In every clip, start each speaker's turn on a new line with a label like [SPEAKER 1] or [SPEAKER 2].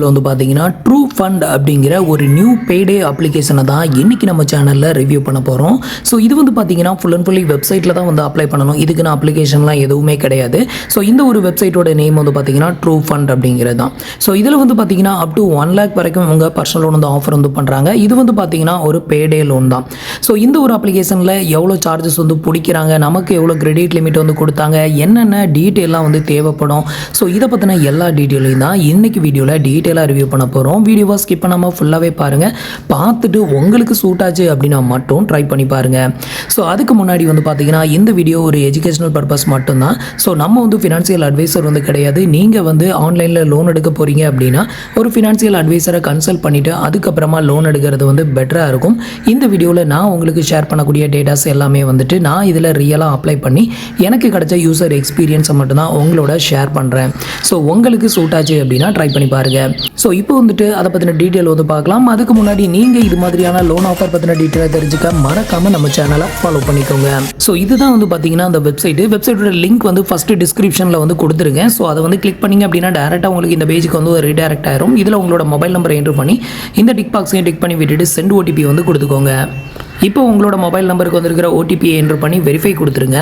[SPEAKER 1] வந்து பார்த்தீங்கன்னா true fund அப்படிங்கிற ஒரு நியூ பேடே அப்ளிகேஷனை தான் இன்றைக்கி நம்ம சேனலில் ரிவ்யூ பண்ண போகிறோம். ஸோ இது வந்து பார்த்தீங்கன்னா ஃபுல் அண்ட் ஃபுல்லி வெப்சைட்டில் தான் வந்து அப்ளை பண்ணணும். இதுக்குன்னு அப்ளிகேஷன்லாம் எதுவுமே கிடையாது. ஸோ இந்த ஒரு வெப்சைட்டோட நேம் வந்து பார்த்தீங்கன்னா ட்ரூ ஃபண்ட் அப்படிங்கிறது தான். ஸோ இதில் வந்து பார்த்தீங்கன்னா அப் டு 1 lakh வரைக்கும் உங்கள் பர்சனல் லோன் வந்து ஆஃபர் வந்து பண்ணுறாங்க. இது வந்து பார்த்தீங்கன்னா ஒரு பேடே லோன் தான். ஸோ இந்த ஒரு அப்ளிகேஷனில் எவ்வளோ சார்ஜஸ் வந்து பிடிக்கிறாங்க, நமக்கு எவ்வளோ கிரெடிட் லிமிட் வந்து கொடுத்தாங்க, என்னென்ன டீட்டெயிலாம் வந்து தேவைப்படும், ஸோ இதை பற்றின எல்லா டீட்டெயிலையும் தான் இன்றைக்கி வீடியோவில் டீட்டெயிலாக ரிவ்யூ பண்ண போகிறோம். வீடியோவை ஸ்கிப் பண்ணாமல் ஃபுல்லாகவே பாருங்கள். பார்த்துட்டு உங்களுக்கு சூட் ஆச்சு அப்படின்னா மட்டும் ட்ரை பண்ணி பாருங்கள். ஸோ அதுக்கு முன்னாடி வந்து பார்த்தீங்கன்னா இந்த வீடியோ ஒரு எஜுகேஷனல் பர்பஸ் மட்டும்தான். ஸோ நம்ம வந்து ஃபினான்ஷியல் அட்வைசர் வந்து கிடையாது. நீங்கள் வந்து ஆன்லைனில் லோன் எடுக்க போகிறீங்க அப்படின்னா ஒரு ஃபினான்ஷியல் அட்வைசரை கன்சல்ட் பண்ணிவிட்டு அதுக்கப்புறமா லோன் எடுக்கிறது வந்து பெட்டராக இருக்கும். இந்த வீடியோவில் நான் உங்களுக்கு ஷேர் பண்ணக்கூடிய டேட்டாஸ் எல்லாமே வந்துட்டு நான் இதில் ரியலாக அப்ளை பண்ணி எனக்கு கிடைச்ச யூசர் எக்ஸ்பீரியன்ஸை மட்டும்தான் உங்களோட ஷேர் பண்ணுறேன். ஸோ உங்களுக்கு சூட் ஆச்சு அப்படின்னா ட்ரை பண்ணி பாருங்கள். ஸோ இப்போ வந்துட்டு அதை பற்றின டீட்டெயில் வந்து பார்க்கலாம். அதுக்கு முன்னாடி நீங்கள் இது மாதிரியான லோன் ஆஃபர் பற்றின டீட்டெயிலை தெரிஞ்சுக்க மறக்காமல் நம்ம சேனலை ஃபாலோ பண்ணிக்கோங்க. ஸோ இதுதான் வந்து பார்த்தீங்கன்னா அந்த வெப்சைட்டோட லிங்க் வந்து ஃபஸ்ட்டு டிஸ்கிரிப்ஷனில் வந்து கொடுத்துருக்கேன். ஸோ அதை வந்து கிளிக் பண்ணிங்க அப்படின்னா டேரெக்டாக உங்களுக்கு இந்த பேஜுக்கு வந்து ரீடைரக்ட் ஆயிரும். இதில் உங்களோட மொபைல் நம்பரை என்ட்ரு பண்ணி இந்த டிக் பாக்ஸையும் டிக் பண்ணி விட்டுட்டு சென்ட் ஓடிபி வந்து கொடுத்துக்கோங்க. இப்போ உங்களோட மொபைல் நம்பருக்கு வந்துருக்கிற ஓடிபியை என்ட்ரு பண்ணி வெரிஃபை கொடுத்துருங்க.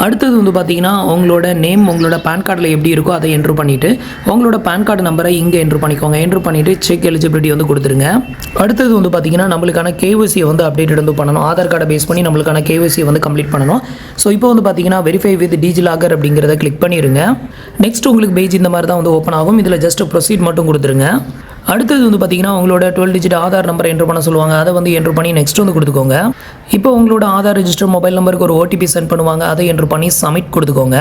[SPEAKER 1] அடுத்தது வந்து பார்த்தீங்கன்னா உங்களோட நேம் உங்களோட பேன் கார்டில் எப்படி இருக்கோ அதை என்ட்ரு பண்ணிவிட்டு உங்களோட பேன் கார்டு நம்பரை இங்கே என்ட்ரு பண்ணிக்கோங்க. என்ட்ரு பண்ணிவிட்டு செக் எலிஜிபிலிட்டி வந்து கொடுத்துருங்க. அடுத்தது வந்து பார்த்தீங்கன்னா நம்மளுக்கான கேஒய்சியை வந்து அப்டேட் வந்து பண்ணணும். ஆதார் கார்டை பேஸ் பண்ணி நம்மளுக்கான கேஒய்சியை வந்து கம்ப்ளீட் பண்ணணும். ஸோ இப்போ வந்து பார்த்தீங்கன்னா வெரிஃபை வித் டிஜிலாக்கர் அப்படிங்கிறத கிளிக் பண்ணிடுங்க. நெக்ஸ்ட் உங்களுக்கு பேஜ் இந்த மாதிரி தான் வந்து ஓப்பன் ஆகும். இதில் ஜஸ்ட் ப்ரொசீட் மட்டும் கொடுத்துருங்க. அடுத்தது வந்து பார்த்தீங்கன்னா உங்களோட 12 டிஜிட் ஆதார் நம்பரை என்ட்ரு பண்ண சொல்லுவாங்க. அதை வந்து என்ட்ரு பண்ணி நெக்ஸ்ட் வந்து கொடுத்துக்கோங்க. இப்போ உங்களோட ஆதார் ரெஜிஸ்டர் மொபைல் நம்பருக்கு ஒரு ஓடிபி சென்ட் பண்ணுவாங்க. அதை என்ட்ரு பண்ணி சப்மிட் கொடுத்துக்கோங்க.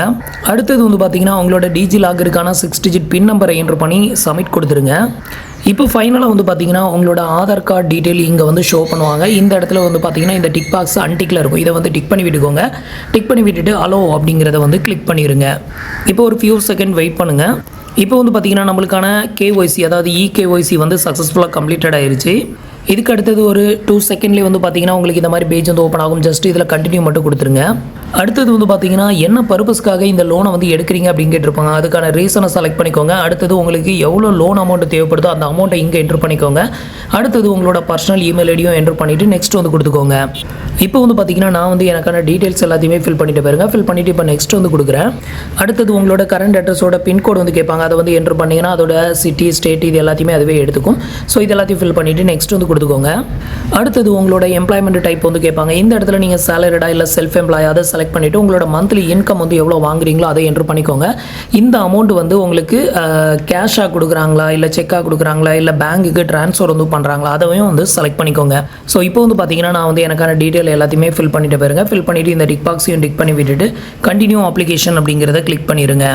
[SPEAKER 1] அடுத்தது வந்து பார்த்தீங்கன்னா உங்களோட டிஜிலாக்கருக்கான 6 டிஜிட் பின் நம்பரை என்ட்ரு பண்ணி சப்மிட் கொடுத்துருங்க. இப்போ ஃபைனலாக வந்து பார்த்தீங்கன்னா உங்களோட ஆதார் கார்டு டீட்டெயில் இங்கே வந்து ஷோ பண்ணுவாங்க. இந்த இடத்துல வந்து பார்த்தீங்கன்னா இந்த டிக் பாக்ஸ் அன்டிக்கில் இருக்கும். இதை வந்து டிக் பண்ணி விட்டுக்கோங்க. டிக் பண்ணி விட்டுட்டு அலோ அப்படிங்கிறத வந்து கிளிக் பண்ணிடுங்க. இப்போ ஒரு ஃபியூ செகண்ட் வெயிட் பண்ணுங்கள். இப்போ வந்து பார்த்தீங்கன்னா நம்மளுக்கான கேஒய்சி அதாவது இகேஒய்சி வந்து சக்ஸஸ்ஃபுல்லாக கம்ப்ளீட்டட் ஆயிருச்சு. இதுக்கு அடுத்தது ஒரு 2 செகண்ட்லேயே வந்து பார்த்தீங்கன்னா உங்களுக்கு இந்த மாதிரி பேஜ் வந்து ஓப்பன் ஆகும். ஜஸ்ட் இதில் கண்டினியூ மட்டும் கொடுத்துருங்க. அடுத்தது வந்து பார்த்தீங்கன்னா என்ன பர்பஸ்க்காக இந்த லோனை வந்து எடுக்கிறீங்க அப்படின்னு கேட்டிருப்பாங்க. அதுக்கான ரீசனை செலக்ட் பண்ணிக்கோங்க. அடுத்தது உங்களுக்கு எவ்வளோ லோன் அமௌண்ட் தேவைப்படுதோ அந்த அமௌண்ட்டை இங்கே என்ட்ரு பண்ணிக்கோங்க. அடுத்தது உங்களோட பர்சனல் இமெயில் ஐடியும் என்ட்ரு பண்ணிவிட்டு நெக்ஸ்ட் வந்து கொடுத்துக்கோங்க. இப்போ வந்து பார்த்தீங்கன்னா நான் வந்து எனக்கான டீட்டெயில்ஸ் எல்லாத்தையுமே ஃபில் பண்ணிட்டு பாருங்க. ஃபில் பண்ணிவிட்டு இப்போ நெக்ஸ்ட் வந்து கொடுக்குறேன். அடுத்தது உங்களோட கரண்ட் அட்ரஸோட பின்கோடு வந்து கேட்பாங்க. அதை வந்து என்ட்ரு பண்ணிங்கன்னா அதோட சிட்டி ஸ்டேட் இது எல்லாத்தையுமே அதுவே எடுத்துக்கும். ஸோ இது எல்லாத்தையும் ஃபில் பண்ணிவிட்டு நெக்ஸ்ட் வந்து கொடுத்துக்கோங்க. அடுத்தது உங்களோட எம்ப்ளாய்மெண்ட் டைப் வந்து கேட்பாங்க. இந்த இடத்துல நீங்கள் சேலரிடா இல்லை செல்ஃப் எம்ப்ளாய் அதை செலக்ட் பண்ணிவிட்டு உங்களோட மந்த்லி இன்கம் வந்து எவ்வளோ வாங்குறீங்களோ அதை என்ட்ரு பண்ணிக்கோங்க. இந்த அமௌண்ட் வந்து உங்களுக்கு கேஷாக கொடுக்குறாங்களா இல்லை செக்காக கொடுக்குறாங்களா இல்லை பேங்க்குக்கு ட்ரான்ஸ்ஃபர் வந்து பண்ணுறாங்களா அதையும் வந்து செலக்ட் பண்ணிக்கோங்க. ஸோ இப்போ வந்து பார்த்தீங்கன்னா நான் வந்து எனக்கான டீட்டெயில் எல்லாத்தையுமே ஃபில் பண்ணிட்டு பாருங்க. ஃபில் பண்ணிவிட்டு இந்த டிக் பாக்ஸையும் டிக் பண்ணி விட்டுட்டு கண்டினியூ அப்ளிகேஷன் அப்படிங்கிறத கிளிக் பண்ணிடுங்க.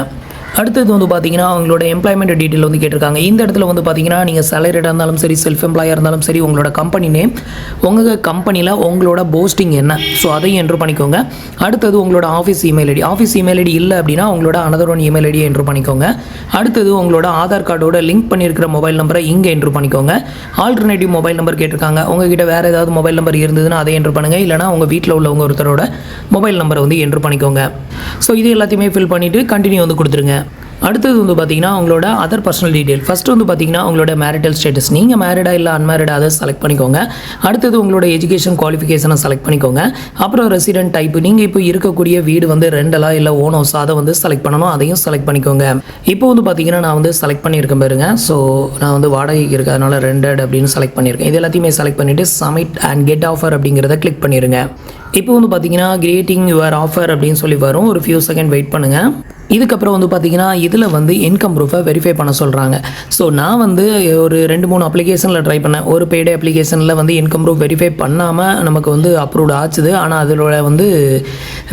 [SPEAKER 1] அடுத்தது வந்து பார்த்தீங்கன்னா அவங்களோட எம்ப்ளாய்மெண்ட் டீட்டெயில் வந்து கேட்டிருக்காங்க. இந்த இடத்துல வந்து பார்த்தீங்கன்னா நீங்கள் சேலரிடாக இருந்தாலும் சரி செல்ஃப் எம்ப்ளாயாக இருந்தாலும் சரி உங்களோட கம்பெனி நேம் உங்கள் கம்பெனியில் உங்களோட போஸ்டிங் என்ன ஸோ அதையும் என்ட்ரு பண்ணிக்கோங்க. அடுத்தது உங்களோட ஆஃபீஸ் இமெயில் ஐடி இல்லை அப்படின்னா உங்களோட அனதர் ஒன் இமெயில் ஐடியை என்ட்ரு பண்ணிக்கோங்க. அடுத்தது உங்களோட ஆதார் கார்டோட லிங்க் பண்ணியிருக்கிற மொபைல் நம்பரை இங்கே என்ட்ரு பண்ணிக்கோங்க. ஆல்டர்னேட்டிவ் மொபைல் நம்பர் கேட்டிருக்காங்க. உங்ககிட்ட வேறு ஏதாவது மொபைல் நம்பர் இருந்ததுன்னா அதை என்ட்ரு பண்ணுங்கள். இல்லைனா உங்கள் வீட்டில் உள்ளவங்க ஒருத்தரோட மொபைல் நம்பரை வந்து என்ட்ரு பண்ணிக்கோங்க. ஸோ இது எல்லாத்தையுமே ஃபில் பண்ணிவிட்டு கண்டினியூ வந்து கொடுத்துருங்க. அடுத்தது வந்து பார்த்தீங்கன்னா உங்களோட அதர் பர்சனல் டீட்டெயில் ஃபஸ்ட்டு வந்து பார்த்தீங்கன்னா உங்களோட மேரிட்டல் ஸ்டேட்டஸ் நீங்கள் மேரிடா இல்லை அன்மேரிடா அதை செலக்ட் பண்ணிக்கோங்க. அடுத்தது உங்களோட எஜுகேஷன் குவாலிஃபிகேஷனை செலக்ட் பண்ணிக்கோங்க. அப்புறம் ரெசிடென்ட் டைப் நீங்கள் இப்போ இருக்கக்கூடிய வீடு வந்து ரெண்டலா இல்லை ஓன் ஹவுஸ் அதை வந்து செலக்ட் பண்ணணும். அதையும் செலக்ட் பண்ணிக்கோங்க. இப்போ வந்து பார்த்தீங்கன்னா நான் வந்து செலக்ட் பண்ணியிருக்கேன் பாருங்க. ஸோ நான் வந்து வாடகைக்கு இருக்கிறதுனால ரெண்டட் அப்படின்னு செலக்ட் பண்ணியிருக்கேன். இது எல்லாத்தையுமே செலக்ட் பண்ணிவிட்டு சப்மிட் அண்ட் கெட் ஆஃபர் அப்படிங்கிறத கிளிக் பண்ணிடுங்க. இப்போ வந்து பார்த்தீங்கன்னா கிரியேட்டிங் யுவர் ஆஃபர் அப்படின்னு சொல்லி வரும். ஒரு ஃபியூ செகண்ட் வெயிட் பண்ணுங்கள். இதுக்கப்புறம் வந்து பார்த்தீங்கன்னா இதில் வந்து இன்கம் ப்ரூஃபை வெரிஃபை பண்ண சொல்கிறாங்க. ஸோ நான் வந்து ஒரு 2-3 அப்ளிகேஷனில் ட்ரை பண்ணேன். ஒரு பேடே அப்ளிகேஷனில் வந்து இன்கம் ப்ரூஃப் வெரிஃபை பண்ணாமல் நமக்கு வந்து அப்ரூவ்ட் ஆச்சுது. ஆனால் அதோட வந்து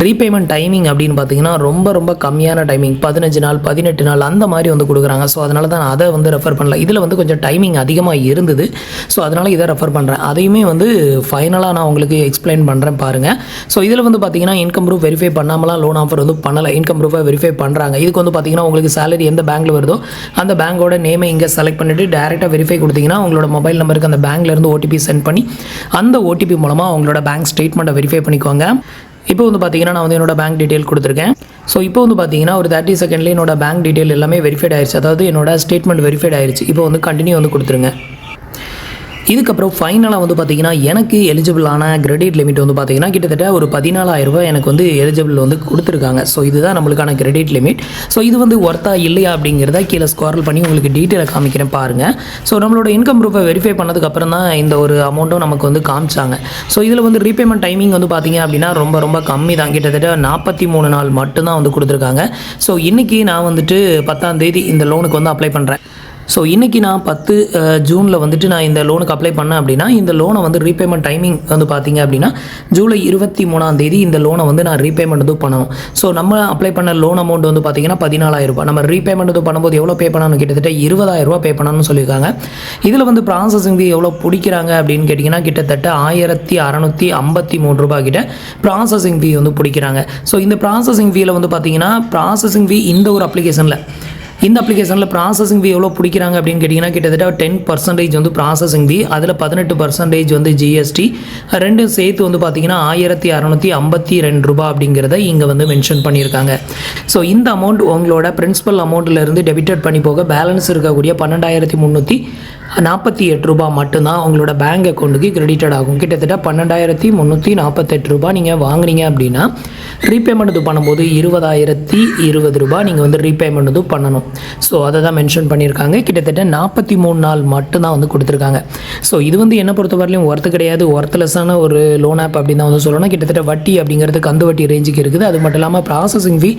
[SPEAKER 1] ரீபேமெண்ட் டைமிங் அப்படின்னு பார்த்தீங்கன்னா ரொம்ப கம்மியான டைமிங் 15 நாள் 18 நாள் அந்த மாதிரி வந்து கொடுக்குறாங்க. ஸோ அதனால தான் நான் அதை வந்து ரெஃபர் பண்ணல. இதில் வந்து கொஞ்சம் டைமிங் அதிகமாக இருந்தது. ஸோ அதனால் இதை ரெஃபர் பண்ணுறேன். அதையுமே வந்து ஃபைனலாக நான் உங்களுக்கு எக்ஸ்பிளைன் பண்ணுறேன் பாருங்கள். ஸோ இதில் வந்து பார்த்தீங்கன்னா இன்கம் ப்ரூஃப் வெரிஃபை பண்ணாமலாம் லோன் ஆஃபர் வந்து பண்ணலை. இன்கம் ப்ரூஃபை வெரிஃபை பண்ணுறாங்க. இதுக்கு வந்து பார்த்தீங்கன்னா உங்களுக்கு சேலரி எந்த பேங்க்கில் வருதோ அந்த பேங்கோட நேமை இங்கே செலக்ட் பண்ணிவிட்டு டேரெக்டாக வெரிஃபை கொடுத்தீங்கன்னா உங்களோட மொபைல் நம்பருக்கு அந்த பேங்க்லேருந்து ஓடிபி சென்ட் பண்ணி அந்த ஓடிபி மூலமாக உங்களோட பேங்க் ஸ்டேட்மெண்ட்டை வெரிஃபை பண்ணிக்கோங்க. இப்போ வந்து பார்த்தீங்கன்னா நான் வந்து என்னோட பேங்க் டீட்டெயில் கொடுத்துருக்கேன். ஸோ இப்போ வந்து பார்த்தீங்கன்னா ஒரு 30 செகண்ட்லேயே என்னோட பேங்க் டீட்டெயில் எல்லாமே வெரிஃபைட் ஆயிடுச்சு. அதாவது என்னோட ஸ்டேட்மெண்ட் வெரிஃபைட் ஆயிடுச்சு. இப்போ வந்து கண்டினியூ வந்து கொடுத்துருங்க. இதுக்கப்புறம் ஃபைனலாக வந்து பார்த்தீங்கன்னா எனக்கு எலிஜிபிளான கிரெடிட் லிமிட் வந்து பார்த்தீங்கன்னா கிட்டத்தட்ட ஒரு 14,000 ரூபாய் எனக்கு வந்து எலிஜிபிள் வந்து கொடுத்துருக்காங்க. ஸோ இதுதான் நம்மளுக்கான கிரெடிட் லிமிட். ஸோ இது வந்து ஒர்த்தா இல்லையா அப்படிங்கிறத கீழே ஸ்க்ரால் பண்ணி உங்களுக்கு டீட்டெயிலை காமிக்கிறேன் பாருங்கள். ஸோ நம்மளோட இன்கம் ப்ரூஃபை வெரிஃபை பண்ணதுக்கப்புறம் தான் இந்த ஒரு அமௌண்ட்டும் நமக்கு வந்து காமிச்சாங்க. ஸோ இதில் வந்து ரீபேமெண்ட் டைமிங் வந்து பார்த்தீங்க அப்படின்னா ரொம்ப கம்மி தான். கிட்டத்தட்ட 43 நாள் மட்டும்தான் வந்து கொடுத்துருக்காங்க. ஸோ இன்றைக்கி நான் வந்துட்டு 10ஆம் தேதி இந்த லோனுக்கு வந்து அப்ளை பண்ணுறேன். ஸோ இன்றைக்கி நான் 10 ஜூனில் வந்துட்டு நான் இந்த லோனுக்கு அப்ளை பண்ணேன் அப்படின்னா இந்த லோனை வந்து ரீபேமெண்ட் டைமிங் வந்து பார்த்தீங்க அப்படின்னா ஜூலை 23ஆம் தேதி இந்த லோனை வந்து நான் ரீபேமெண்ட் வந்து பண்ணணும். ஸோ நம்ம அப்ளை பண்ண லோன் அமௌண்ட் வந்து பார்த்தீங்கன்னா 14,000 ரூபாய். நம்ம ரீபேமெண்ட் வந்து பண்ணும்போது எவ்வளோ பே பண்ணணும், கிட்டத்தட்ட 20,000 ரூபா பே பண்ணணும்னு சொல்லியிருக்காங்க. இதில் வந்து ப்ராசஸிங் ஃபீ எவ்வளோ பிடிக்கிறாங்க அப்படின்னு கேட்டிங்கன்னா கிட்டத்தட்ட 1,653 ரூபாய் கிட்ட ப்ராசஸிங் ஃபீ வந்து பிடிக்கிறாங்க. ஸோ இந்த ப்ராசஸிங் ஃபீயில் வந்து பார்த்தீங்கன்னா ப்ராசஸிங் ஃபீ இந்த ஒரு அப்ளிகேஷனில் ப்ராசஸிங் ஃபீ எவ்வளோ பிடிக்கிறாங்க அப்படின்னு கேட்டிங்கன்னா கிட்டத்தட்ட 10% வந்து ப்ராசஸிங் ஃபீ, அதில் 18% வந்து ஜிஎஸ்டி, ரெண்டும் சேர்த்து வந்து பார்த்தீங்கன்னா 1,652 ரூபா அப்படிங்கிறத இங்கே வந்து மென்ஷன் பண்ணியிருக்காங்க. ஸோ இந்த அமௌண்ட் உங்களோட பிரின்சிபல் அமௌண்ட்டிலேருந்து டெபிட்டட் பண்ணி போக பேலன்ஸ் இருக்கக்கூடிய 12,348 ரூபா மட்டும்தான் உங்களோட பேங்க் அக்கௌண்ட்டுக்கு கிரெடிட்டட் ஆகும். கிட்டத்தட்ட 12,348 ரூபா நீங்கள் வாங்குனீங்க அப்படின்னா ரீபேமெண்ட் இது பண்ணும்போது 20,020 ரூபா நீங்கள் வந்து ரீபேமெண்ட் இது பண்ணணும். ஸோ அதை தான் மென்ஷன் பண்ணியிருக்காங்க. கிட்டத்தட்ட 43 நாள் மட்டும்தான் வந்து கொடுத்துருக்காங்க. ஸோ இது வந்து என்ன பொறுத்தவரையிலும் ஒர்த்து கிடையாது, ஒர்த்லெஸ்ஸான ஒரு லோன் ஆப் அப்படின்னு தான் வந்து சொல்லணும். கிட்டத்தட்ட வட்டி அப்படிங்கிறது கந்து வட்டி ரேஞ்சுக்கு இருக்குது. அது மட்டும் இல்லாமல் ப்ராசஸிங் ஃபீ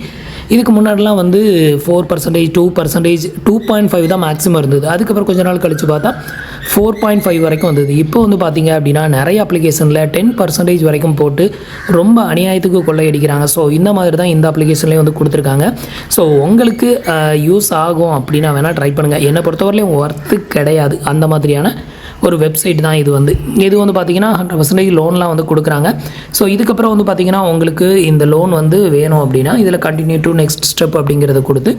[SPEAKER 1] இதுக்கு முன்னாடிலாம் வந்து 4%, 2%, 2.5 தான் மேக்ஸிமம் இருந்தது. அதுக்கப்புறம் கொஞ்ச நாள் கழித்து பார்த்தா 4.5 வரைக்கும் வந்தது. இப்போ வந்து பார்த்தீங்க அப்படின்னா நிறைய அப்ளிகேஷனில் 10% வரைக்கும் போட்டு ரொம்ப அநியாயத்துக்கு கொள்ளையடிக்கிறாங்க. ஸோ இந்த மாதிரி தான் இந்த அப்ளிகேஷன்லேயும் வந்து கொடுத்துருக்காங்க. ஸோ உங்களுக்கு யூஸ் ஆகும் அப்படின்னா வேணால் ட்ரை பண்ணுங்கள். என்னை பொறுத்தவரையிலும் ஒர்த்து கிடையாது அந்த மாதிரியான ஒரு வெப்சைட் தான் இது வந்து பார்த்தீங்கன்னா 100% லோன்லாம் வந்து கொடுக்குறாங்க. ஸோ இதுக்கப்புறம் வந்து பார்த்தீங்கன்னா உங்களுக்கு இந்த லோன் வந்து வேணும் அப்படின்னா இதில் கண்டினியூ டு நெக்ஸ்ட் ஸ்டெப் அப்படிங்கிறத கொடுத்து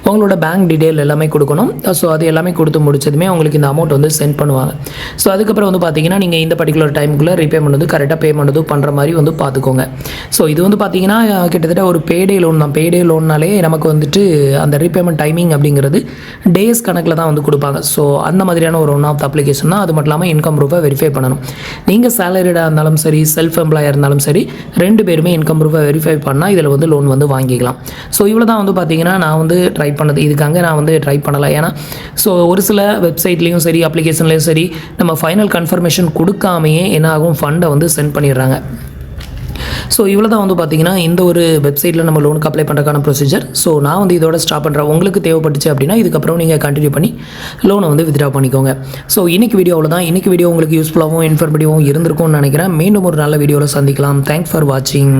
[SPEAKER 1] உங்களோட பேங்க் டீட்டெயில் எல்லாமே கொடுக்கணும். ஸோ அது எல்லாமே கொடுத்து முடிச்சதுமே உங்களுக்கு இந்த அமௌண்ட் வந்து சென்ட் பண்ணுவாங்க. ஸோ அதுக்கப்புறம் வந்து பார்த்தீங்கன்னா நீங்கள் இந்த பர்டிகுலர் டைமுக்குள்ளே ரீபேமெண்ட் வந்து கரெக்டாக பேமெண்ட் வந்து பண்ணுற மாதிரி வந்து பார்த்துக்கோங்க. ஸோ இது வந்து பார்த்தீங்கன்னா கிட்டத்தட்ட ஒரு பேடே லோன் தான். பேடே லோன்னாலே நமக்கு வந்துட்டு அந்த ரீபேமெண்ட் டைமிங் அப்படிங்கிறது டேஸ் கணக்கில் தான் வந்து கொடுப்பாங்க. ஸோ அந்த மாதிரியான ஒரு ஒன் ஆஃப் த அப்ளிகேஷன் தான். அது மட்டும் இல்லாமல் இன்கம் ப்ரூஃபை வெரிஃபை பண்ணணும். நீங்கள் சேலரிடாக இருந்தாலும் சரி, செல்ஃப் எம்ப்ளாயர் இருந்தாலும் சரி, 2 பேருமே இன்கம் ப்ரூஃபை வெரிஃபை பண்ணால் இதில் வந்து லோன் வந்து வாங்கிக்கலாம். ஸோ இவ்வளோ தான் வந்து பார்த்தீங்கன்னா நான் வந்து ட்ரை பண்ணது. இதுக்காக நான் வந்து ட்ரை பண்ணலை. ஏன்னா ஸோ ஒரு சில வெப்சைட்லேயும் சரி, அப்ளிகேஷன்லேயும் சரி, நம்ம ஃபைனல் கன்ஃபர்மேஷன் கொடுக்காமையே என்ன ஆகும், ஃபண்டை வந்து சென்ட் பண்ணிடுறாங்க. ஸோ இவ்வளோ தான் வந்து பார்த்தீங்கன்னா இந்த ஒரு வெப்சைட்டில் நம்ம லோனுக்கு அப்ளை பண்ணுறதுக்கான ப்ரொசீஜர். ஸோ நான் வந்து இதோட ஸ்டாப் பண்ணுறேன். உங்களுக்கு தேவைப்பட்டுச்சு அப்படின்னா இதுக்கப்புறம் நீங்கள் கண்டினியூ பண்ணி லோனை வந்து வித்ட்ரா பண்ணிக்கோங்க. ஸோ இன்றைக்கி வீடியோ அவ்வளோதான். இன்றைக்கி வீடியோ உங்களுக்கு யூஸ்ஃபுல்லாகவும் இன்ஃபர்மேட்டிவாகவும் இருந்திருக்கும்னு நினைக்கிறேன். மீண்டும் ஒரு நல்ல வீடியோவில் சந்திக்கலாம். தேங்க்ஸ் ஃபார் வாட்சிங்.